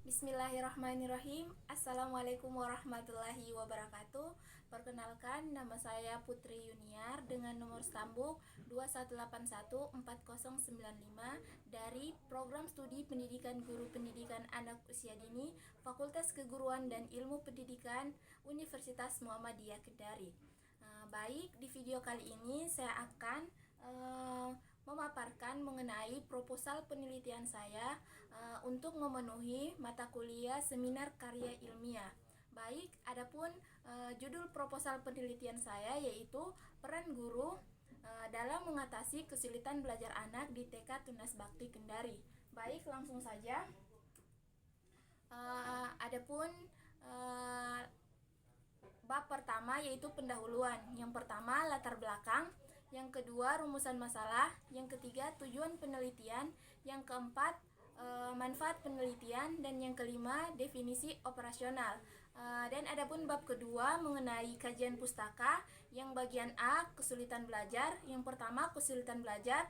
Bismillahirrahmanirrahim. Assalamualaikum warahmatullahi wabarakatuh. Perkenalkan, nama saya Putri Yuniar dengan nomor sambung 21814095 dari Program Studi Pendidikan Guru Pendidikan Anak Usia Dini Fakultas Keguruan dan Ilmu Pendidikan Universitas Muhammadiyah Kendari. Baik, di video kali ini saya akan memaparkan mengenai proposal penelitian saya untuk memenuhi mata kuliah seminar karya ilmiah. Baik, adapun judul proposal penelitian saya yaitu peran guru dalam mengatasi kesulitan belajar anak di TK Tunas Bakti Kendari. Baik, langsung saja. Adapun bab pertama yaitu pendahuluan. Yang pertama latar belakang, yang kedua rumusan masalah, yang ketiga tujuan penelitian, yang keempat manfaat penelitian, dan yang kelima definisi operasional. Dan adapun bab kedua mengenai kajian pustaka, yang bagian A kesulitan belajar, yang pertama kesulitan belajar,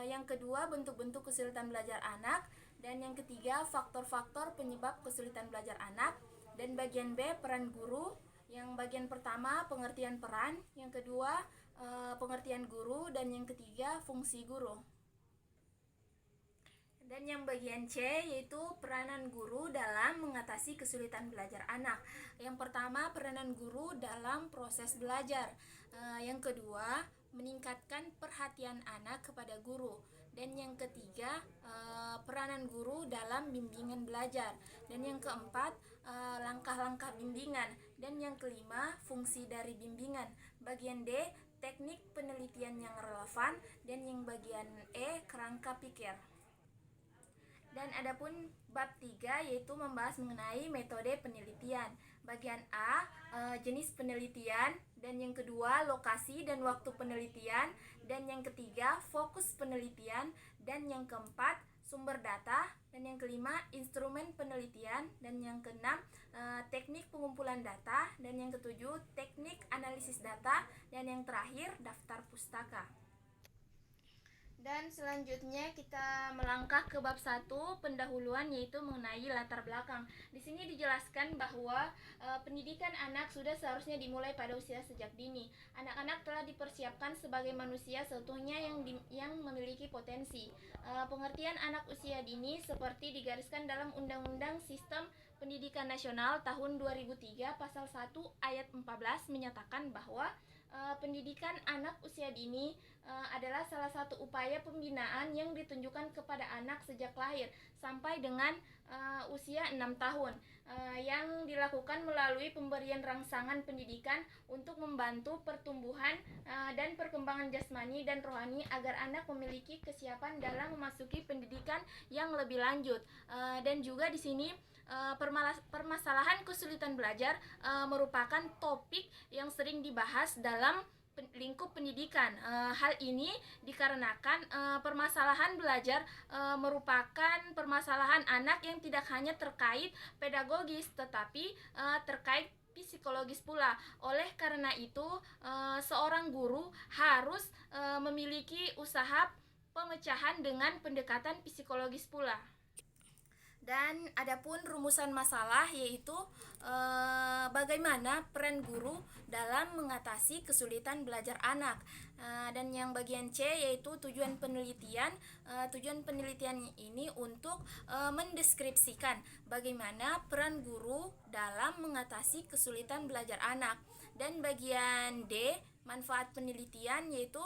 yang kedua bentuk-bentuk kesulitan belajar anak, dan yang ketiga faktor-faktor penyebab kesulitan belajar anak, dan bagian B peran guru. Yang bagian pertama pengertian peran, yang kedua pengertian guru, dan yang ketiga fungsi guru. Dan yang bagian C yaitu peranan guru dalam mengatasi kesulitan belajar anak. Yang pertama peranan guru dalam proses belajar. Yang kedua meningkatkan perhatian anak kepada guru. Dan yang ketiga peranan guru dalam bimbingan belajar. Dan yang keempat langkah-langkah bimbingan. Dan yang kelima fungsi dari bimbingan. Bagian D teknik penelitian yang relevan. Dan yang bagian E kerangka pikir. Dan adapun bab 3 yaitu membahas mengenai metode penelitian. Bagian A jenis penelitian, dan yang kedua lokasi dan waktu penelitian, dan yang ketiga fokus penelitian, dan yang keempat sumber data, dan yang kelima instrumen penelitian, dan yang keenam teknik pengumpulan data, dan yang ketujuh teknik analisis data, dan yang terakhir daftar pustaka. Dan selanjutnya kita melangkah ke bab 1 pendahuluan yaitu mengenai latar belakang. Di sini dijelaskan bahwa pendidikan anak sudah seharusnya dimulai pada usia sejak dini. Anak-anak telah dipersiapkan sebagai manusia seutuhnya yang memiliki potensi. Pengertian anak usia dini seperti digariskan dalam Undang-Undang Sistem Pendidikan Nasional tahun 2003 pasal 1 ayat 14 menyatakan bahwa pendidikan anak usia dini adalah salah satu upaya pembinaan yang ditunjukkan kepada anak sejak lahir sampai dengan usia 6 tahun yang dilakukan melalui pemberian rangsangan pendidikan untuk membantu pertumbuhan dan perkembangan jasmani dan rohani agar anak memiliki kesiapan dalam memasuki pendidikan yang lebih lanjut. Dan juga di sini permasalahan kesulitan belajar merupakan topik yang sering dibahas dalam lingkup pendidikan. Hal ini dikarenakan permasalahan belajar merupakan permasalahan anak yang tidak hanya terkait pedagogis tetapi terkait psikologis pula. Oleh karena itu seorang guru harus memiliki usaha pemecahan dengan pendekatan psikologis pula. Dan adapun rumusan masalah yaitu bagaimana peran guru dalam mengatasi kesulitan belajar anak. Dan yang bagian C yaitu tujuan penelitian. Tujuan penelitian ini untuk mendeskripsikan bagaimana peran guru dalam mengatasi kesulitan belajar anak. Dan bagian D manfaat penelitian yaitu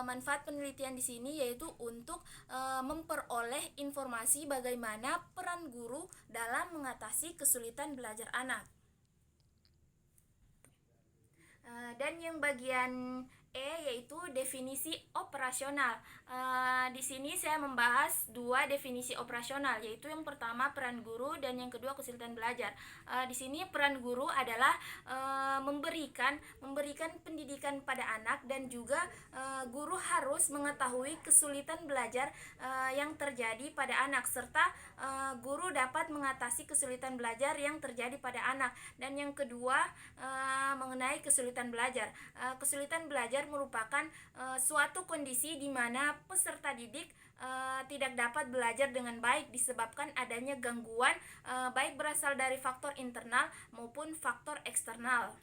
manfaat penelitian di sini yaitu untuk memperoleh informasi bagaimana peran guru dalam mengatasi kesulitan belajar anak. Dan yang bagian E yaitu definisi operasional. Di sini saya membahas dua definisi operasional, yaitu yang pertama peran guru dan yang kedua kesulitan belajar. Di sini peran guru adalah memberikan pendidikan pada anak, dan juga guru harus mengetahui kesulitan belajar yang terjadi pada anak, serta guru dapat mengatasi kesulitan belajar yang terjadi pada anak. Dan yang kedua, mengenai kesulitan belajar. Kesulitan belajar merupakan suatu kondisi di mana peserta didik tidak dapat belajar dengan baik disebabkan adanya gangguan baik berasal dari faktor internal maupun faktor eksternal.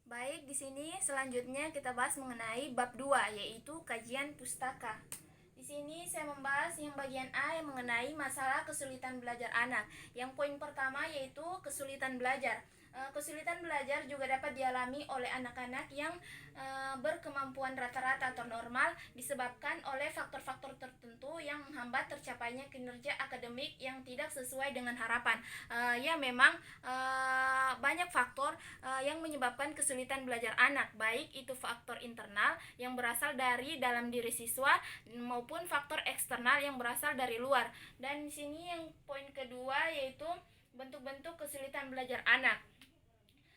Baik, di sini selanjutnya kita bahas mengenai bab 2, yaitu kajian pustaka. Di sini saya membahas yang bagian A yang mengenai masalah kesulitan belajar anak. Yang poin pertama yaitu kesulitan belajar. Kesulitan belajar juga dapat dialami oleh anak-anak yang berkemampuan rata-rata atau normal disebabkan oleh faktor-faktor tertentu yang menghambat tercapainya kinerja akademik yang tidak sesuai dengan harapan. Ya memang banyak faktor yang menyebabkan kesulitan belajar anak, baik itu faktor internal yang berasal dari dalam diri siswa maupun faktor eksternal yang berasal dari luar. Dan di sini yang poin kedua yaitu bentuk-bentuk kesulitan belajar anak.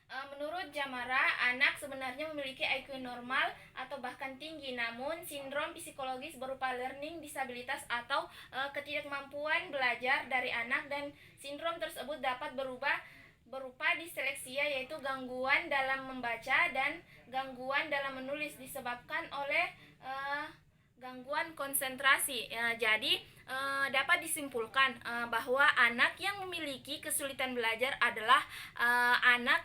Menurut Jamara, anak sebenarnya memiliki IQ normal atau bahkan tinggi, namun sindrom psikologis berupa learning disabilitas atau ketidakmampuan belajar dari anak, dan sindrom tersebut dapat berupa disleksia, yaitu gangguan dalam membaca dan gangguan dalam menulis disebabkan oleh gangguan konsentrasi. Jadi dapat disimpulkan bahwa anak yang memiliki kesulitan belajar adalah anak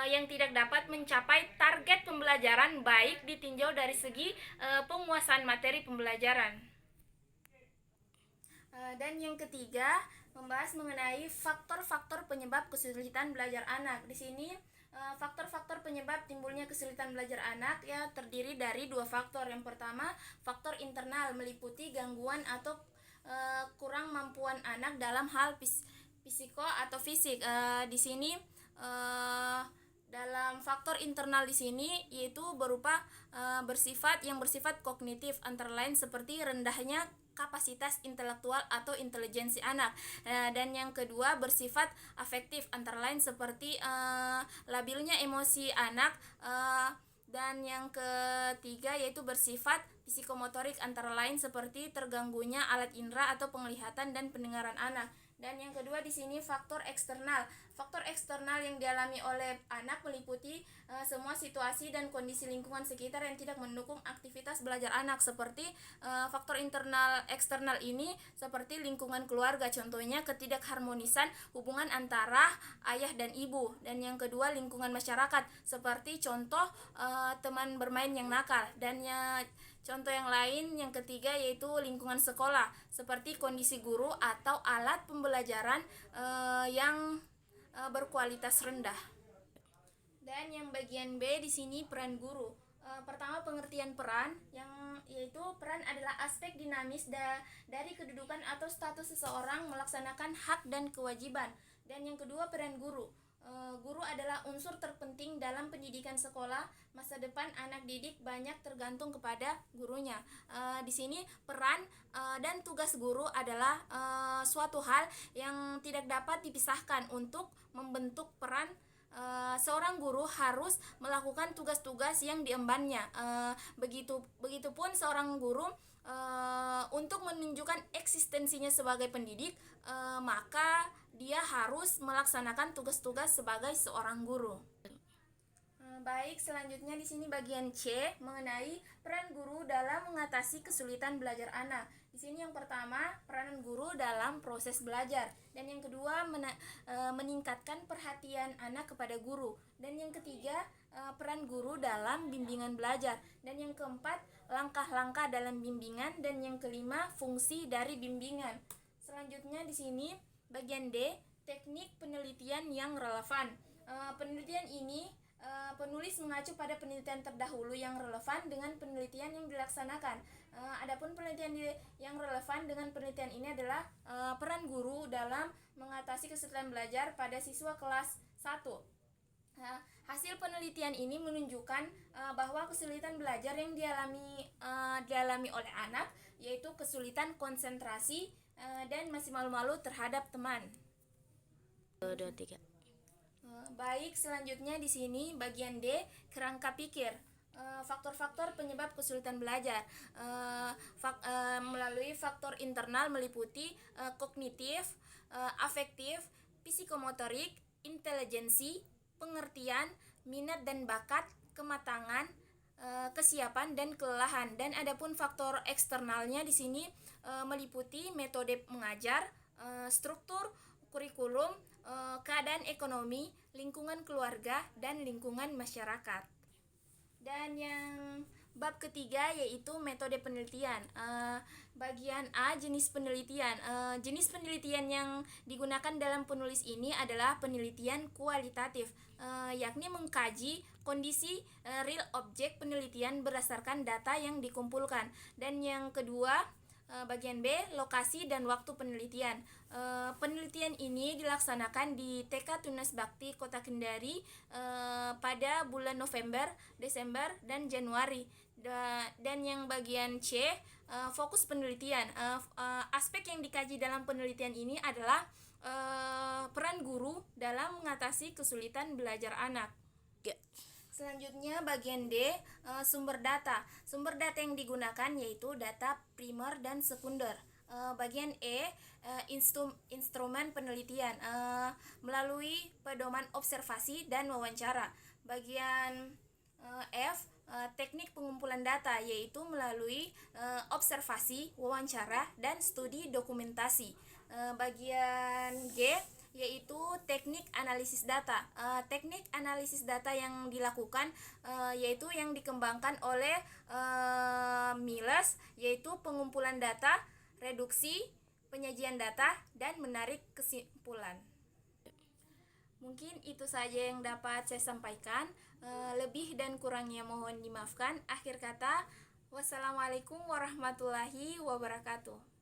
yang tidak dapat mencapai target pembelajaran baik ditinjau dari segi penguasaan materi pembelajaran. Dan yang ketiga, membahas mengenai faktor-faktor penyebab kesulitan belajar anak. Di sini faktor-faktor penyebab timbulnya kesulitan belajar anak ya terdiri dari dua faktor. Yang pertama, faktor internal meliputi gangguan atau kurang mampuan anak dalam hal fisiko atau fisik. Di sini dalam faktor internal di sini yaitu berupa bersifat kognitif, antara lain seperti rendahnya kapasitas intelektual atau intelijensi anak. Dan yang kedua bersifat afektif, antara lain seperti labilnya emosi anak. Dan yang ketiga yaitu bersifat psikomotorik, antara lain seperti terganggunya alat indera atau penglihatan dan pendengaran anak. Dan yang kedua di sini faktor eksternal. Faktor eksternal yang dialami oleh anak meliputi semua situasi dan kondisi lingkungan sekitar yang tidak mendukung aktivitas belajar anak, seperti faktor internal eksternal ini seperti lingkungan keluarga, contohnya ketidakharmonisan hubungan antara ayah dan ibu. Dan yang kedua lingkungan masyarakat, seperti contoh teman bermain yang nakal. Dan contoh yang lain yang ketiga yaitu lingkungan sekolah, seperti kondisi guru atau alat pembelajaran yang berkualitas rendah. Dan yang bagian B di sini peran guru. Pertama, pengertian peran, yaitu peran adalah aspek dinamis dari kedudukan atau status seseorang melaksanakan hak dan kewajiban. Dan yang kedua peran guru. Guru adalah unsur terpenting dalam pendidikan sekolah. Masa depan anak didik banyak tergantung kepada gurunya. Di sini peran dan tugas guru adalah suatu hal yang tidak dapat dipisahkan. Untuk membentuk peran, seorang guru harus melakukan tugas-tugas yang diembannya. Begitupun seorang guru untuk menunjukkan eksistensinya sebagai pendidik, maka dia harus melaksanakan tugas-tugas sebagai seorang guru. Baik, selanjutnya di sini bagian C mengenai peran guru dalam mengatasi kesulitan belajar anak. Di sini yang pertama, peranan guru dalam proses belajar, dan yang kedua meningkatkan perhatian anak kepada guru, dan yang ketiga peran guru dalam bimbingan belajar, dan yang keempat langkah-langkah dalam bimbingan, dan yang kelima fungsi dari bimbingan. Selanjutnya di sini bagian D, teknik penelitian yang relevan. Penelitian ini penulis mengacu pada penelitian terdahulu yang relevan dengan penelitian yang dilaksanakan. Adapun penelitian yang relevan dengan penelitian ini adalah peran guru dalam mengatasi kesulitan belajar pada siswa kelas 1. Hasil penelitian ini menunjukkan bahwa kesulitan belajar yang dialami oleh anak yaitu kesulitan konsentrasi dan masih malu-malu terhadap teman. 2, 3. Baik, selanjutnya di sini bagian D, kerangka pikir. Faktor-faktor penyebab kesulitan belajar melalui faktor internal meliputi kognitif, afektif, psikomotorik, intelijensi, pengertian, minat dan bakat, kematangan, kesiapan dan kelelahan. Dan adapun faktor eksternalnya di sini meliputi metode mengajar, struktur kurikulum, keadaan ekonomi, lingkungan keluarga dan lingkungan masyarakat. Dan yang bab ketiga yaitu metode penelitian. Bagian A, jenis penelitian. Jenis penelitian yang digunakan dalam penulis ini adalah penelitian kualitatif, yakni mengkaji kondisi real objek penelitian berdasarkan data yang dikumpulkan. Dan yang kedua, bagian B, lokasi dan waktu penelitian. Penelitian ini dilaksanakan di TK Tunas Bakti Kota Kendari pada bulan November, Desember, dan Januari. Dan yang bagian C, fokus penelitian. Aspek yang dikaji dalam penelitian ini adalah peran guru dalam mengatasi kesulitan belajar anak. Selanjutnya bagian D, sumber data. Sumber data yang digunakan yaitu data primer dan sekunder. Bagian E, instrumen penelitian melalui pedoman observasi dan wawancara. Bagian F, teknik pengumpulan data yaitu melalui observasi, wawancara, dan studi dokumentasi. Bagian G yaitu teknik analisis data. Teknik analisis data yang dilakukan yaitu yang dikembangkan oleh Miles, yaitu pengumpulan data, reduksi, penyajian data, dan menarik kesimpulan. Mungkin itu saja yang dapat saya sampaikan. Lebih dan kurangnya mohon dimaafkan. Akhir kata, wassalamualaikum warahmatullahi wabarakatuh.